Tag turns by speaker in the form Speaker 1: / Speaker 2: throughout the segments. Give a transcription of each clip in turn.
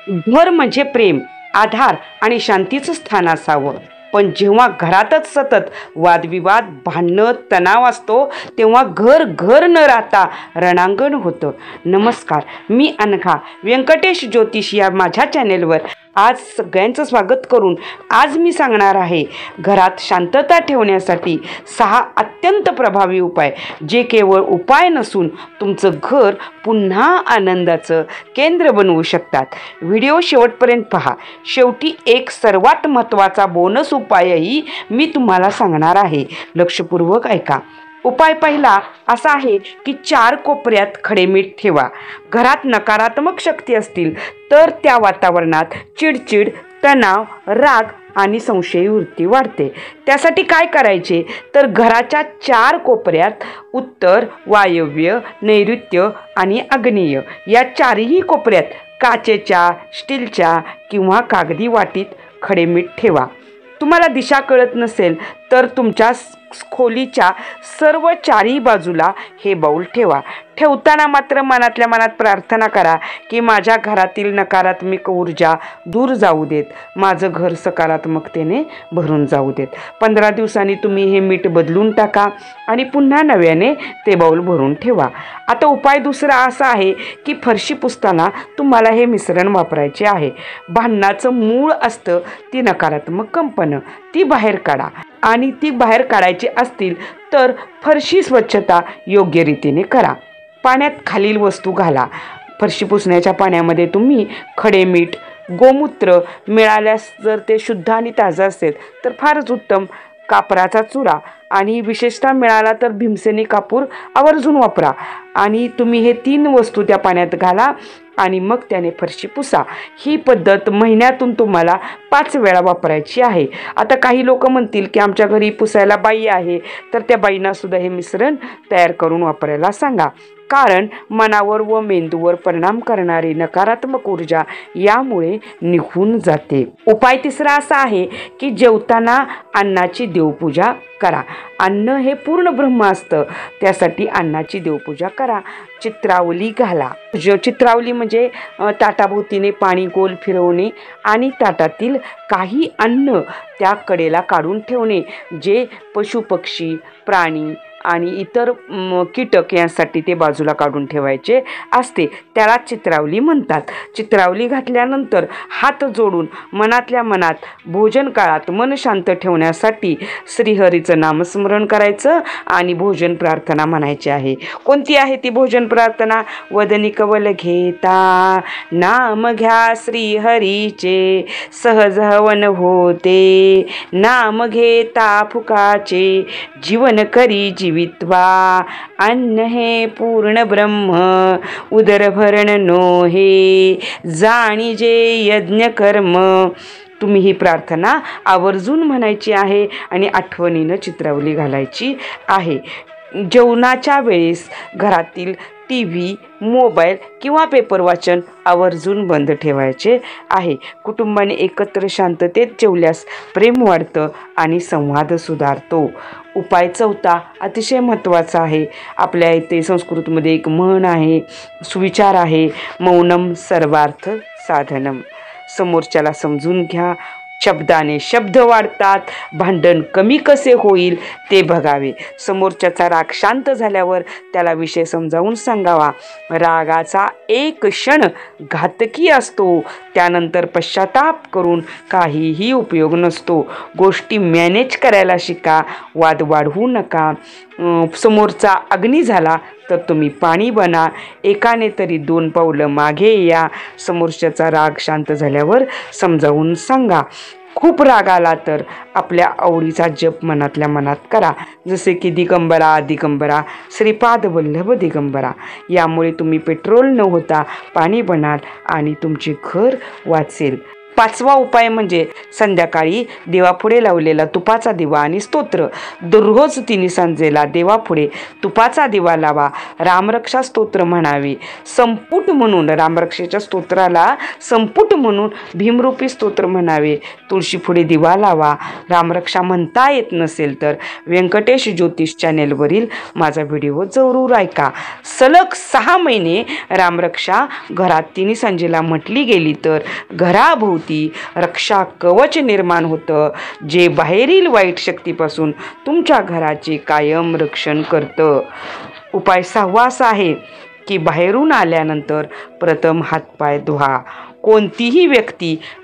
Speaker 1: घर म्हणजे प्रेम, आधार आणि शांतीचं स्थान असावं. पण जेव्हा घरातच सतत वादविवाद, भांडणं, तणाव असतो तेव्हा घर घर न राहता रणांगण होतं. नमस्कार, मी अनघा व्यंकटेश ज्योतिष या माझ्या चॅनेलवर आज सगळ्यांचं स्वागत करून आज मी सांगणार आहे घरात शांतता ठेवण्यासाठी 6 अत्यंत प्रभावी उपाय, जे केवळ उपाय नसून तुमचं घर पुन्हा आनंदाचं केंद्र बनवू शकतात. व्हिडिओ शेवटपर्यंत पहा. शेवटी एक सर्वात महत्त्वाचा बोनस उपायही मी तुम्हाला सांगणार आहे. लक्षपूर्वक ऐका. उपाय पहिला असा आहे की 4 कोपऱ्यात खडे मीठ ठेवा. घरात नकारात्मक शक्ती असतील तर त्या वातावरणात चिडचिड, तणाव, राग आणि संशयी वृत्ती वाढते. त्यासाठी काय करायचे तर घराच्या 4 कोपऱ्यात उत्तर, वायव्य, नैऋत्य आणि आग्नेय या 4ही कोपऱ्यात काचेच्या, स्टीलच्या किंवा कागदी वाटीत खडे मीठ ठेवा. तुम्हाला दिशा कळत नसेल तर तुमच्या खोलीच्या सर्व 4ही बाजूला हे बाऊल ठेवा. ठेवताना मात्र मनातल्या मनात प्रार्थना करा की माझ्या घरातील नकारात्मक ऊर्जा दूर जाऊ देत, माझं घर सकारात्मकतेने भरून जाऊ देत. 15 दिवसांनी तुम्ही हे मीठ बदलून टाका आणि पुन्हा नव्याने ते बाऊल भरून ठेवा. आता उपाय दुसरा असा आहे की फरशी पुसताना तुम्हाला हे मिश्रण वापरायचे आहे. भांडणाचं मूळ असतं ती नकारात्मक कंपनं, ती बाहेर काढा आणि ती बाहेर काढायची असतील तर फरशी स्वच्छता योग्य रीतीने करा. पाण्यात खालील वस्तू घाला. फरशी पुसण्याच्या पाण्यामध्ये तुम्ही खडे मीठ, गोमूत्र मिळाल्यास जर ते शुद्ध आणि ताजं असेल तर फारच उत्तम, कापराचा चुरा आणि विशेषतः मिळाला तर भीमसेनी कापूर आवर्जून वापरा. आणि तुम्ही हे 3 वस्तू त्या पाण्यात घाला आणि मग त्याने फरशी पुसा. ही पद्धत महिन्यातून तुम्हाला 5 वेळा वापरायची आहे. आता काही लोक म्हणतील की आमच्या घरी पुसायला बाई आहे, तर त्या बाईंना सुद्धा हे मिश्रण तयार करून वापरायला सांगा. कारण मनावर व मेंदूवर परिणाम करणारी नकारात्मक ऊर्जा यामुळे निघून जाते. उपाय तिसरा असा आहे की जेवताना अन्नाची देवपूजा करा. अन्न हे पूर्ण ब्रह्म असतं, त्यासाठी अन्नाची देवपूजा करा. चित्रावली घाला. चित्रावली म्हणजे ताटाभोवतीने पाणी गोल फिरवणे आणि ताटातील काही अन्न त्या कडेला काढून ठेवणे, जे पशुपक्षी, प्राणी आणि इतर कीटक यांसाठी ते बाजूला काढून ठेवायचे असते. त्याला चित्रावली म्हणतात. चित्रावली घातल्यानंतर हात जोडून मनातल्या मनात भोजन काळात मन शांत ठेवण्यासाठी श्रीहरीचं नामस्मरण करायचं आणि भोजन प्रार्थना म्हणायची आहे. कोणती आहे ती भोजन प्रार्थना? वदनी कवल घेता नाम घ्या श्रीहरीचे, सहज हवन होते नाम घेता फुकाचे, जीवन करी जीवित्वा, अन्न हे पूर्ण ब्रह्म उदर भरण नोहे, जाणीजे यज्ञ कर्म. तुम्ही ही प्रार्थना आवर्जून म्हणायची आहे आणि आठवणीनं चित्रावली घालायची आहे. जेवणाच्या वेळेस घरातील TV, मोबाईल किंवा पेपर वाचन आवर्जून बंद ठेवायचे आहे. कुटुंबाने एकत्र शांततेत जेवल्यास प्रेम वाढतं आणि संवाद सुधारतो. उपाय चौथा अतिशय महत्त्वाचा आहे. आपल्या इथे संस्कृतमध्ये एक म्हण आहे, सुविचार आहे, मौनम सर्वार्थ साधनम. समोरच्याला समजून घ्या. शब्दाने शब्द वाढतात. भांडण कमी कसे होईल ते बघावे. समोरच्याचा राग शांत झाल्यावर त्याला विषय समजावून सांगावा. रागाचा एक क्षण घातकी असतो, त्यानंतर पश्चाताप करून काहीही उपयोग नसतो. गोष्टी मॅनेज करायला शिका. वाद वाढवू नका. समोरचा अग्नी झाला तर तुम्ही पाणी बना. एकाने तरी 2 पावलं मागे या. समोरच्याचा राग शांत झाल्यावर समजावून सांगा. खूप राग आला तर आपल्या आवडीचा जप मनातल्या मनात करा, जसे की दिगंबरा दिगंबरा श्रीपाद वल्लभ दिगंबरा. यामुळे तुम्ही पेट्रोल न होता पाणी बनाल आणि तुमचे घर वाचेल. 5वा उपाय म्हणजे संध्याकाळी देवापुढे लावलेला तुपाचा दिवा आणि स्तोत्र. दररोज तिन्ही सांजेला देवापुढे तुपाचा दिवा लावा, रामरक्षा स्तोत्र म्हणावे. संपुट म्हणून रामरक्षेच्या स्तोत्राला संपुट म्हणून भीमरूपी स्तोत्र म्हणावे. तुळशीपुढे दिवा लावा. रामरक्षा म्हणता येत नसेल तर व्यंकटेश ज्योतिष चॅनेलवरील माझा व्हिडिओ जरूर ऐका. सलग 6 महिने रामरक्षा घरात तिन्ही सांजेला म्हटली गेली तर घराभोवती रक्षा कवच निर्माण होतं, जे बाहेरील वाईट शक्तीपासून तुमच्या घराचे कायम रक्षण करतं. उपाय 6वा असा आहे की बाहेरून आल्यानंतर प्रथम हातपाय धुवा.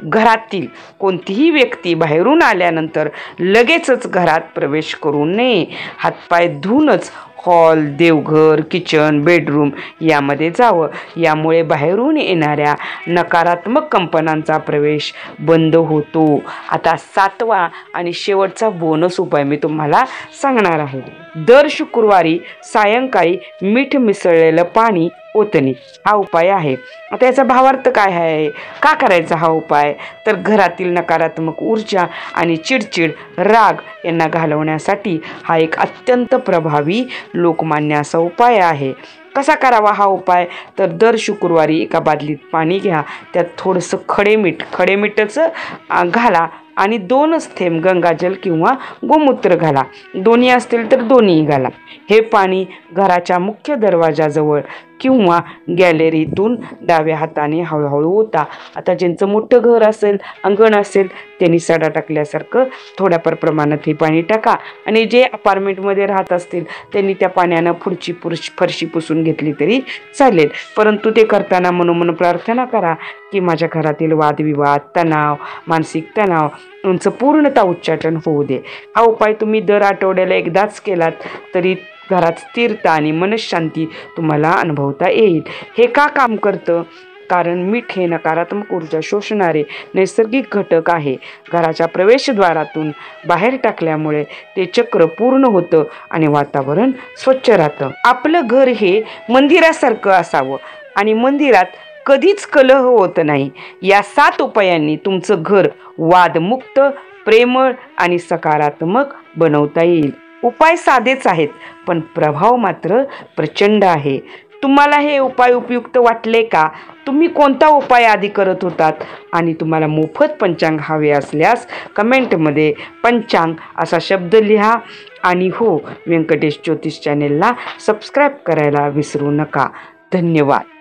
Speaker 1: घरातील कोणतीही व्यक्ती बाहेरून आल्यानंतर लगेचच घरात प्रवेश करू नये. हातपाय धुवूनच हॉल, देवघर, किचन, बेडरूम यामध्ये जावं. यामुळे बाहेरून येणाऱ्या नकारात्मक कंपनांचा प्रवेश बंद होतो. आता 7वा आणि शेवटचा बोनस उपाय मी तुम्हाला सांगणार आहे. दर शुक्रवारी सायंकाळी मीठ मिसळलेलं पाणी ओतणे हा उपाय आहे. आता याचा भावार्थ काय आहे, का करायचा हा उपाय, तर घरातील नकारात्मक ऊर्जा आणि चिडचिड, राग यांना घालवण्यासाठी हा एक अत्यंत प्रभावी लोकमान्य असा उपाय आहे. कसा करावा हा उपाय, तर दर शुक्रवारी एका बादलीत पाणी घ्या, त्यात थोडंसं खडे मीठचं घाला आणि 2 थेंब गंगाजल किंवा गोमूत्र घाला. दोन्ही असतील तर दोन्ही घाला. हे पाणी घराच्या मुख्य दरवाजाजवळ किंवा गॅलरीतून डाव्या हाताने हळूहळू ओता. आता ज्यांचं मोठं घर असेल, अंगण असेल, त्यांनी सडा टाकल्यासारखं थोड्याफार प्रमाणात हे पाणी टाका आणि जे अपार्टमेंटमध्ये राहत असतील त्यांनी त्या पाण्यानं फरशी पुसून घेतली तरी चालेल. परंतु ते करताना मनोमन प्रार्थना करा की माझ्या घरातील वादविवाद, तणाव, मानसिक तणाव यांचं पूर्णतः उच्चाटन होऊ दे. हा उपाय तुम्ही दर आठवड्याला एकदाच केलात तरी घरात स्थिरता आणि मनशांती तुम्हाला अनुभवता येईल. हे का काम करतं, कारण मीठ हे नकारात्मक ऊर्जा शोषणारे नैसर्गिक घटक आहे. घराच्या प्रवेशद्वारातून बाहेर टाकल्यामुळे ते चक्र पूर्ण होतं आणि वातावरण स्वच्छ राहतं. आपलं घर हे मंदिरासारखं असावं आणि मंदिरात कधीच कलह होत नाही. या 7 उपायांनी तुमचं घर वादमुक्त, प्रेमळ आणि सकारात्मक बनवता येईल. उपाय साधेच आहेत पण प्रभाव मात्र प्रचंड आहे. तुम्हाला हे उपाय उपयुक्त वाटले का? तुम्ही कोणता उपाय आधी करत होतात आणि तुम्हाला मोफत पंचांग हवे असल्यास कमेंटमध्ये पंचांग असा शब्द लिहा आणि हो, व्यंकटेश ज्योतिष चॅनेलला सबस्क्राईब करायला विसरू नका. धन्यवाद.